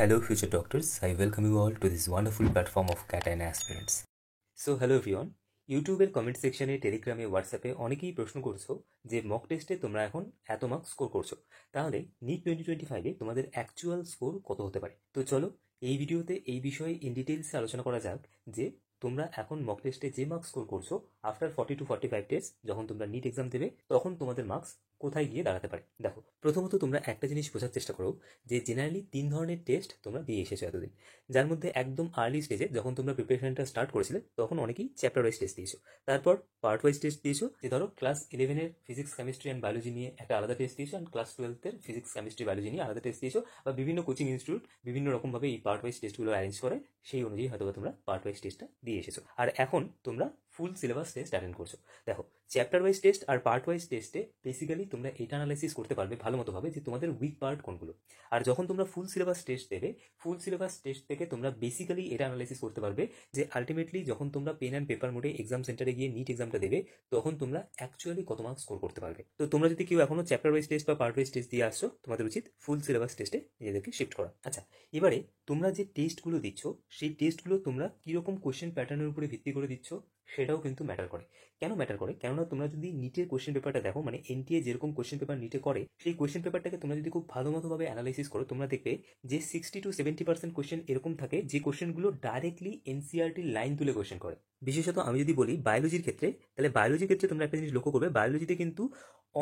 Hello, future doctors. I welcome you all to this wonderful platform of Cat and Aspirants. So, hello everyone. ইউটিউবের comment সেকশনে, টেলিগ্রামে, হোয়াটসঅ্যাপে অনেকেই প্রশ্ন করছো যে মক টেস্টে তোমরা এখন এত মার্কস স্কোর করছো, তাহলে নিট 2025-এ তোমাদের অ্যাকচুয়াল স্কোর কত হতে পারে। তো চলো এই ভিডিওতে এই বিষয়ে ইন ডিটেলসে আলোচনা করা যাক যে তোমরা এখন মক টেস্টে যে মার্কস স্কোর করছো আফটার 40 to 45 ডেজ যখন তোমরা নিট এক্সাম দেবে তখন তোমাদের মার্কস কোথায় গিয়ে দাঁড়াতে পারে। দেখো, প্রথমত তোমরা একটা জিনিস বোঝার চেষ্টা করো যে জেনারেলি 3 ধরনের টেস্ট তোমরা দিয়ে এসেছো এতদিন, যার মধ্যে একদম আর্লি স্টেজে যখন তোমরা প্রিপারেশনটা স্টার্ট করেছিলে তখন অনেকেই চ্যাপ্টার ওয়াইজ টেস্ট দিয়েছো, তারপর পার্ট ওয়াইজ টেস্ট দিয়েছো, যে ধরো ক্লাস 11-এর ফিজিক্স কেমিস্ট্রি অ্যান্ড বায়োলজি নিয়ে একটা আলাদা টেস্ট দিয়েছো, অ্যান্ড ক্লাস 12-এর ফিজিক্স কেমিস্ট্রি বায়োলজি নিয়ে আলাদা টেস্ট দিয়েছো, বা বিভিন্ন কোচিং ইনস্টিটিউট বিভিন্ন রকমভাবে এই পার্ট ওয়াইজ টেস্টগুলো অ্যারেঞ্জ করে, সেই অনুযায়ী হয়তো তোমরা পার্ট ওয়াইজ টেস্টটা দিয়ে এসেছো, আর এখন তোমরা ফুল সিলেবাস টেস্ট অ্যাটেন্ড করছো। দেখো, চ্যাপ্টার ওয়াইজ টেস্ট আর পার্ট ওয়াইজ টেস্টে বেসিক্যালি তোমরা এটা অ্যানালাইসিস করতে পারবে ভালো মতো ভাবে যে তোমাদের উইক পার্ট কোনগুলো, আর যখন তোমরা ফুল সিলেবাস টেস্ট দেবে, ফুল সিলেবাস টেস্ট থেকে তোমরা বেসিক্যালি এটা অ্যানালাইসিস করতে পারবে যে আলটিমেটলি যখন তোমরা পেন অ্যান্ড পেপার মোডে এক্সাম সেন্টারে গিয়ে নিট এক্সামটা দেবে তখন তোমরা অ্যাকচুয়ালি কত মার্কস স্কোর করতে পারবে। তো তোমরা যদি কেউ এখনো চ্যাপ্টার ওয়াইজ টেস্ট বা পার্ট ওয়াইজ টেস্ট দিয়ে আসছো, তোমাদের উচিত ফুল সিলেবাস টেস্টে নিজেদেরকে শিফট করা। আচ্ছা, এবারে তোমরা যে টেস্টগুলো দিচ্ছ সেই টেস্টগুলো তোমরা কীরকম কোশ্চেন প্যাটার্নের উপরে ভিত্তি করে দিচ্ছ সেটাও কিন্তু ম্যাটার করে। কেন ম্যাটার করে? কেননা তোমরা যদি নিটের কোশ্চেন পেপারটা দেখো, মানে এনটিএ যেরকম কোশ্চেন পেপার নিটে করে, সেই কোশ্চেন পেপারটাকে তোমরা যদি খুব ভালো মতোভাবে অ্যানালাইসিস করো, তোমরা দেখবে যে 60 to 70% কোশ্চেন এরকম থাকে যে কোশ্চেনগুলো ডাইরেক্টলি এনসিআরটির লাইন তুলে কোশ্চেন করে। বিশেষত আমি যদি বলি বায়োলজির ক্ষেত্রে, তাহলে বায়োলজির ক্ষেত্রে তোমরা একটা জিনিস লক্ষ্য করবে, বায়োলজিতে কিন্তু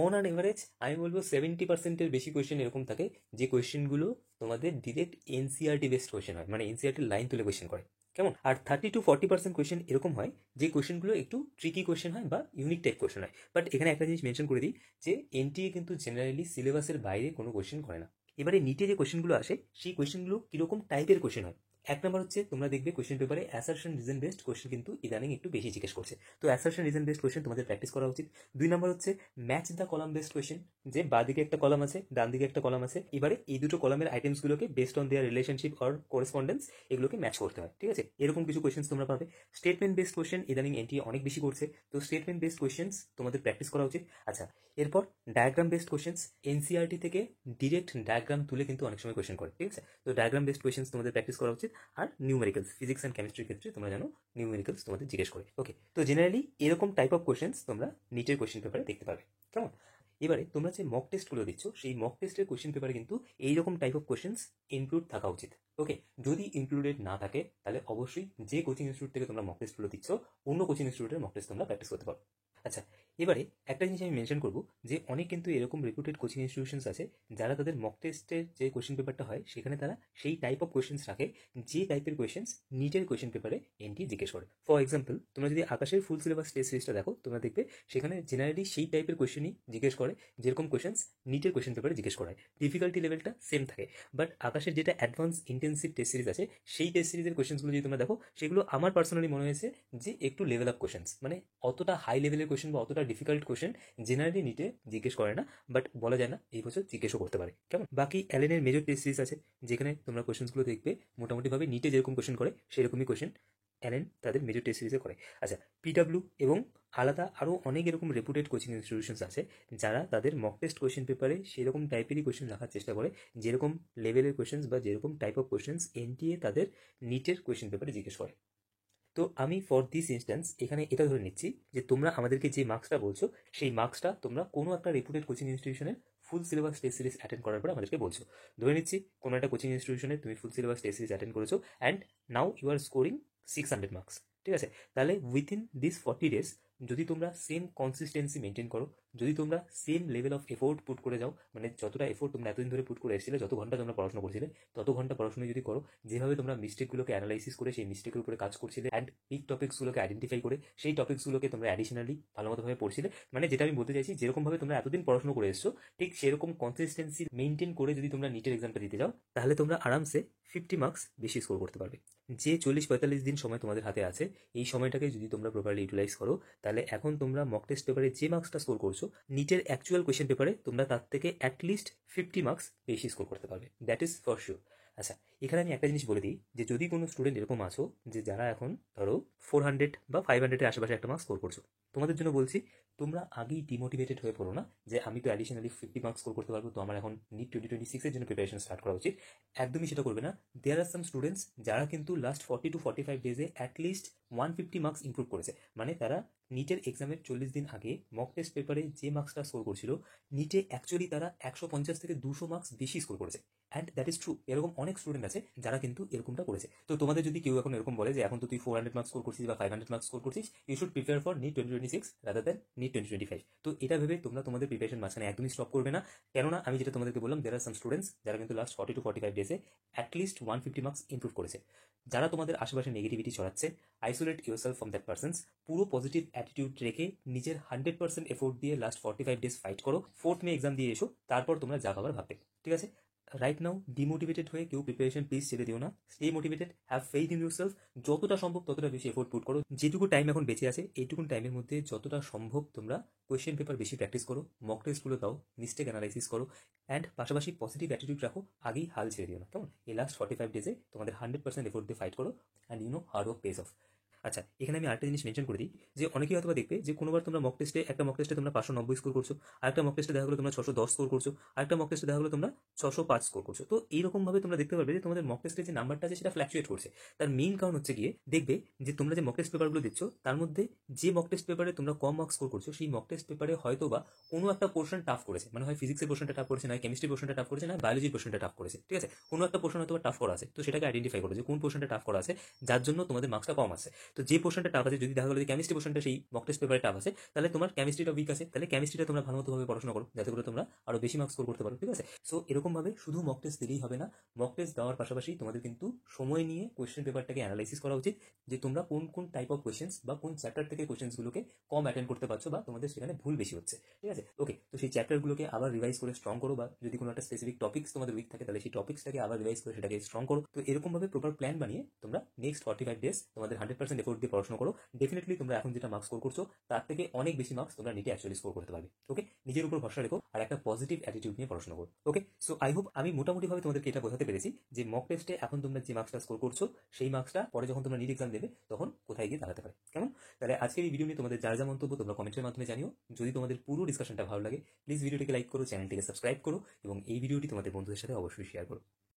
অন অ্যান এভারেজ আমি বলবো 70%-এর বেশি কোশ্চেন এরকম থাকে যে কোশ্চেনগুলো তোমাদের ডিরেক্ট এনসিআরটি বেসড কোশ্চেন হয়, মানে এনসিআরটির লাইন তুলে কোশ্চেন করে, কেমন? আর 30 to 40% কোশ্চেন এরকম হয় যে কোশ্চেনগুলো একটু ট্রিকি কোশ্চেন হয় বা ইউনিক টাইপ কোশ্চেন হয়। বাট এখানে একটা জিনিস মেনশন করে দিই যে এনটিএ কিন্তু জেনারেলি সিলেবাসের বাইরে কোনো কোশ্চেন করে না। এবারে নিটে যে কোশ্চেনগুলো আসে সেই কোশ্চেনগুলো কীরকম টাইপের কোশ্চেন হয়। এক নম্বর হচ্ছে তোমরা দেখবে কোশ্চেন পেপারে অ্যাসারশন রিজন বেসড কোশ্চেন কিন্তু ইদানিং একটু বেশি জিজ্ঞেস করছে, তো অ্যাসারশন রিজন বেসড কোশ্চেন তোমাদের প্র্যাকটিস করা উচিত। 2 নম্বর হচ্ছে match the column based question, যে বাঁদিকে একটা কলাম আছে ডান দিকে একটা কলাম আছে, এবারে এই দুটো কলামের আইটেমসগুলোকে based on their relationship or correspondence এগুলোকে ম্যাচ করতে হয়, ঠিক আছে? এরকম কিছু কোশ্চেন তোমরা পাবে। স্টেটমেন্ট বেসড কোশ্চেন ইদানিং এনটিএ অনেক বেশি করছে, তো স্টেটমেন্ট বেসড কোশ্চেন তোমাদের প্র্যাকটিস করা উচিত। আচ্ছা, এরপর ডায়াগ্রাম বেসড কোশ্চেন্স, এনসিআরটি থেকে ডিরেক্ট ডায়াগ্রাম তুলে কিন্তু অনেক সময় কোশ্চেন করে, ঠিক আছে? তো ডায়াগ্রাম বেসড কোশ্চেন্স তোমাদের প্র্যাকটিস করা উচিত। আর নিউমেরিক্যালস, ফিজিক্স অ্যান্ড কেমিস্ট্রির ক্ষেত্রে তোমরা জানো নিউমেরিক্যালস তোমাদের জিজ্ঞেস করে। ওকে, তো জেনারেলি এরকম টাইপ অফ কোশ্চেন্স তোমরা নিটের কোশ্চেন পেপারে দেখতে পাবে, কেমন? এবারে তোমরা যে মক টেস্টগুলো দিচ্ছ সেই মক টেস্টের কোশ্চেন পেপারে কিন্তু এইরকম টাইপ অফ কোশ্চেন্স ইনক্লুড থাকা উচিত। ওকে, যদি ইনক্লুডেড না থাকে তাহলে অবশ্যই যে কোচিং ইনস্টিটিউট থেকে তোমরা মক টেস্টগুলো দিচ্ছ অন্য কোচিং ইনস্টিটিউটের মক টেস্ট তোমরা প্র্যাকটিস করতে পারো। আচ্ছা, এবারে একটা জিনিস আমি মেনশন করবো যে অনেক কিন্তু এরকম রেপুটেড কোচিং ইনস্টিটিউশনস আছে যারা তাদের মক টেস্টের যে কোশ্চেন পেপারটা হয় সেখানে তারা সেই টাইপ অফ কোশ্চেন্স রাখে যে টাইপের কোয়েশ্চেন্স নিটের কোয়েশ্চেন পেপারে এনটি জিজ্ঞেস করে। ফর এক্সাম্পল, তোমরা যদি আকাশের ফুল সিলেবাস টেস্ট সিরিজটা দেখো, তোমরা দেখবে সেখানে জেনারেলি সেই টাইপের কোয়েশ্চেনই জিজ্ঞেস করে যেরকম কোয়েশ্চেন্স নিটের কোয়েশ্চেন পেপারে জিজ্ঞেস করা হয়। ডিফিকাল্টি লেভেলটা সেম থাকে, বাট আকাশের যেটা অ্যাডভান্স ইন্টেন্সিভ টেস্ট সিরিজ আছে সেই টেস্ট সিরিজের কোয়েশ্চেন্সগুলো যদি তোমরা দেখো, সেগুলো আমার পার্সোনালি মনে হয়েছে যে একটু লেভেল আপ কোয়েশ্চেন্স, মানে অতটা হাই লেভেলের কোয়েশ্চেন বা অতটা ডিফিকাল্ট কোয়েশ্চেন জেনারেলি নিটে জিজ্ঞেস করে না, বাট বলা যায় না এই বছর জিজ্ঞেসও করতে পারে, কেমন? বাকি অ্যালেনের মেজর টেস্ট সিরিজ আছে যেখানে তোমরা কোয়েশ্চেন্সগুলো দেখবে মোটামুটিভাবে নিটে যেরকম কোয়েশ্চেন করে সেরকমই কোয়েশ্চেন অ্যালেন তাদের মেজর টেস্ট সিরিজে করে। আচ্ছা, পিডাব্লিউ এবং আলাদা আরও অনেক এরকম রেপুটেড কোচিং ইনস্টিটিউশনস আছে যারা তাদের মক টেস্ট কোয়েশ্চেন পেপারে সেরকম টাইপেরই কোয়েশ্চেন রাখার চেষ্টা করে যেরকম লেভেলের কোয়েশ্চেন্স বা যেরকম টাইপ অফ কোয়েশ্চেন্স এনটিএ তাদের নিটের কোয়েশ্চেন পেপারে জিজ্ঞেস করে। তো আমি ফর দিস ইনস্ট্যান্স এখানে এটা ধরে নিচ্ছি যে তোমরা আমাদেরকে যে মার্কসটা বলছো সেই মার্কসটা তোমরা কোনো একটা রেপুটেড কোচিং ইনস্টিটিউশনের full syllabus test series attend করার পর আমাদেরকে বলছো। ধরে নিচ্ছি কোনো একটা কোচিং ইনস্টিটিউশনে তুমি full syllabus test series attend করেছো and now you are scoring 600 marks, ঠিক আছে? তাহলে উইথিন দিস 40 ডেজ যদি তোমরা সেম কনসিস্টেন্সি মেনটেন করো, যদি তোমরা same level of effort put করে যাও, মানে যতটা এফোর্ট তোমরা এতদিন ধরে পুট করে এসেছিলে, যত ঘন্টা তোমরা পড়াশোনা করছিলে তত ঘন্টা পড়াশোনা যদি করো, যেভাবে তোমরা মিস্টেকগুলোকে অ্যানালাইসিস করে সেই মিস্টেকের উপরে কাজ করছিলে অ্যান্ড উইক টপিক্সগুলোকে আইডেন্টিফাই করে সেই টপিক্সগুলোকে তোমরা অ্যাডিশনালি ভালো মতোভাবে পড়ছিলে, মানে যেটা আমি বলতে চাইছি যেরকমভাবে তোমরা এতদিন পড়াশোনা করে এসছো ঠিক সেরকম কনসিস্টেন্সি মেনটেন করে যদি তোমরা নিটের এক্সামটা দিতে যাও তাহলে তোমরা আরামসে 50 মার্কস বেশি স্কোর করতে পারবে। যে 40-45 দিন সময় তোমাদের হাতে আছে, এই সময়টাকে যদি তোমরা প্রপারলি ইউটিলাইজ করো তাহলে এখন তোমরা মক টেস্ট পেপারে যে মার্কসটা স্কোর করছো নিটের অ্যাকচুয়াল কোয়েশ্চেন পেপারে তোমরা তার থেকে অ্যাটলিস্ট 50 মার্কস বেশি স্কোর করতে পারবে, দ্যাট ইজ ফর শিওর। আচ্ছা, এখানে আমি একটা জিনিস বলে দিই যে যদি কোনো স্টুডেন্ট এরকম আছো যে যারা এখন ধরো 400 বা 500-এর আশেপাশে একটা মার্কস স্কোর করছো, তোমাদের জন্য বলছি তোমরা আগেই ডিমোটিভেটেড হয়ে পড়ো না যে আমি তো অ্যাডিশনালি 50 মার্কস স্কোর করতে পারবো, তো আমার এখন নিট 2026-এর জন্য প্রিপারেশন স্টার্ট করা উচিত। একদমই সেটা করবে না। দেয়ার আর সাম স্টুডেন্টস যারা কিন্তু লাস্ট 40 to 45 ডেজে অ্যাটলিস্ট 150 মার্কস ইমপ্রুভ করেছে, মানে তারা নিটের এক্সামের 40 দিন আগে মক টেস্ট পেপারে যে মার্কসটা স্কোর করছিল, নিটে অ্যাকচুয়ালি তারা 150 থেকে 200 মার্কস বেশি স্কোর করেছে। And that is true. এরকম অনেক স্টুডেন্ট আছে যারা কিন্তু এরকমটা করেছে। তো তোমাদের যদি কেউ এখন এরকম বলে যে এখন তো তুই 400 মার্কস স্কোর করছিস বা 500 মার্কস স্কোর করছিস, you should prepare for NEET 2026 rather than NEET 2025। তো এটা ভেবে তোমরা তোমাদের প্রিপারেশন মাঝখানে একদমই স্টপ করবে না। কেননা আমি যেটা তোমাদেরকে বললাম, দেয়ার আর সাম স্টুডেন্টস যারা কিন্তু লাস্ট 40 to 45 ডেজে অ্যাটলিস্ট 150 মার্কস ইমপ্রুভ করেছে। যারা তোমাদের আশেপাশে নেগেটিভিটি ছড়াচ্ছে, isolate yourself from that persons. পুরো পজিটিভ অ্যাটিটিউড রেখে নিজের 100% এফোর্ট দিয়ে লাস্ট 45 ডেজ ফাইট করো, 4th মে এক্সাম দিয়ে এসো, তারপর তোমরা যা খাবার ভাববে। ঠিক আছে? রাইট নাও ডিমোটিভেটেড হয়ে কেউ প্রিপারেশন প্লিজ ছেড়ে দিও না। Stay motivated, have faith in yourself. যতটা সম্ভব ততটা বেশি এফোর্ট পুট করো। যেটুকু টাইম এখন বেঁচে আছে এইটুকুন টাইমের মধ্যে যতটা সম্ভব তোমরা কোয়েশ্চেন পেপার বেশি প্র্যাকটিস করো, মক টেস্টগুলো দাও, মিস্টেক অ্যানালাইসিস করো, অ্যান্ড পাশাপাশি পজিটিভ অ্যাটিটিউড রাখো। আগেই হাল ছেড়ে দিও না, কেমন? এই লাস্ট 45 ডেজে তোমাদের 100% এফোর্ট দিয়ে ফাইট করো, and you know hard work pays off. আচ্ছা, এখানে আমি আরেকটা জিনিস মেনশন করে দিই যে অনেকেই হয়তো দেখবে যে কোনোবার তোমরা মক টেস্টে একটা মক টেস্টে তোমরা 590 স্কোর করছো, আরেকটা মক টেস্টে দেখা গেলো তোমরা 610 স্কোর করছো, আরেকটা মক টেস্টে দেখা গেলো তোমরা 605 স্কোর করছো। তো এইরকমভাবে তোমরা দেখতে পারবে যে তোমাদের মক টেস্টের যে নাম্বারটা আছে সেটা ফ্ল্যাকচুয়েট করছে। তার মেইন কারণ হচ্ছে গিয়ে দেখবে যে তোমরা যে মক টেস্ট পেপারগুলো দিচ্ছ তার মধ্যে যে মক টেস্ট পেপারে তোমরা কম মার্কস স্কোর করছো সেই মক টেস্ট পেপারে হয়তো বা কোনো একটা পোর্শন টাফ করেছে, মানে হয় ফিজিক্সের পোর্শনটা টাফ করেছে, না কেমিস্ট্রি পোর্শনটা টাফ করেছে, না বায়োলজির পোর্শনটা টাফ করেছে। ঠিক আছে? কোনো একটা পোর্শন হয়তো টাফ করা আছে, তো সেটাকে আইডেন্টিফাই করো যে কোন পোর্শনটা টাফ করা আছে যার জন্য তোমাদের মার্কসটা কম আছে। তো যে পোর্শনটা টাফ আছে, যদি দেখা গেলো যে কেমিস্ট্রি পোর্শনটা সেই মক টেস্ট পেপারে টাফ আছে, তাহলে তোমার কেমিস্ট্রিটা উইক আছে, তাহলে কেমিস্ট্রিটা তোমরা ভালোমতোভাবে পড়াশোনা করো যাতে করে তোমরা আরো বেশি মার্কস স্কোর করতে পারো। ঠিক আছে? সো এরকমভাবে শুধু মক টেস্ট দিলেই হবে না, মক টেস্ট দেওয়ার পাশাপাশি তোমাদের কিন্তু সময় নিয়ে কোয়েশ্চেন পেপারটাকে অ্যানালাইসিস করা উচিত যে তোমরা কোন কোন টাইপ অফ কোয়েশ্চেন্স বা কোন চ্যাপ্টার থেকে কোয়েশ্চেন্সগুলোকে কম অ্যাটেন্ড করতে পারছো বা তোমাদের সেখানে ভুল বেশি হচ্ছে। ঠিক আছে? ওকে, তো সেই চ্যাপ্টারগুলোকে আবার রিভাইজ করে স্ট্রং করো, বা যদি কোনো একটা স্পেসিফিক টপিক্স তোমাদের উইক থাকে তাহলে সেই টপিক্সটাকে আবার রিভাইজ করে সেটাকে স্ট্রং করো। তো এরকমভাবে প্রপার প্ল্যান বানিয়ে তোমরা নেক্সট 45 ডেজ তোমাদের 100% এফোর্ট দিয়ে পড়াশোনা করো। ডেফিনেটলি তোমরা এখন যেটা মার্কস স্কোর করছো তার থেকে অনেক বেশি মার্কস তোমরা নিটে অ্যাকচুয়ালি স্কোর করতে পারবে। ওকে, নিজের উপর ভরসা রেখো আর একটা পজিটিভ অ্যাটিটিউড নিয়ে পড়াশোনা করো। ওকে, সো আই হোপ আমি মোটামুটিভাবে তোমাদেরকে এটা বোঝাতে পেরেছি যে মক টেস্টে এখন তোমরা যে মার্কসটা স্কোর করছো সেই মার্কসটা পরে যখন তোমরা নিট এক্সাম দেবে তখন কোথায় গিয়ে দাঁড়াতে পারে। কেমন? তাহলে আজকের এই ভিডিও নিয়ে তোমাদের যা যা মন্তব্য তোমরা কমেন্টের মাধ্যমে জানিও। যদি তোমাদের পুরো ডিসকাশনটা ভালো লাগে প্লিজ ভিডিওটিকে লাইক করো, চ্যানেলটিকে সাবস্ক্রাইব করো এবং এই ভিডিওটি তোমাদের বন্ধুদের সাথে অবশ্যই শেয়ার করো।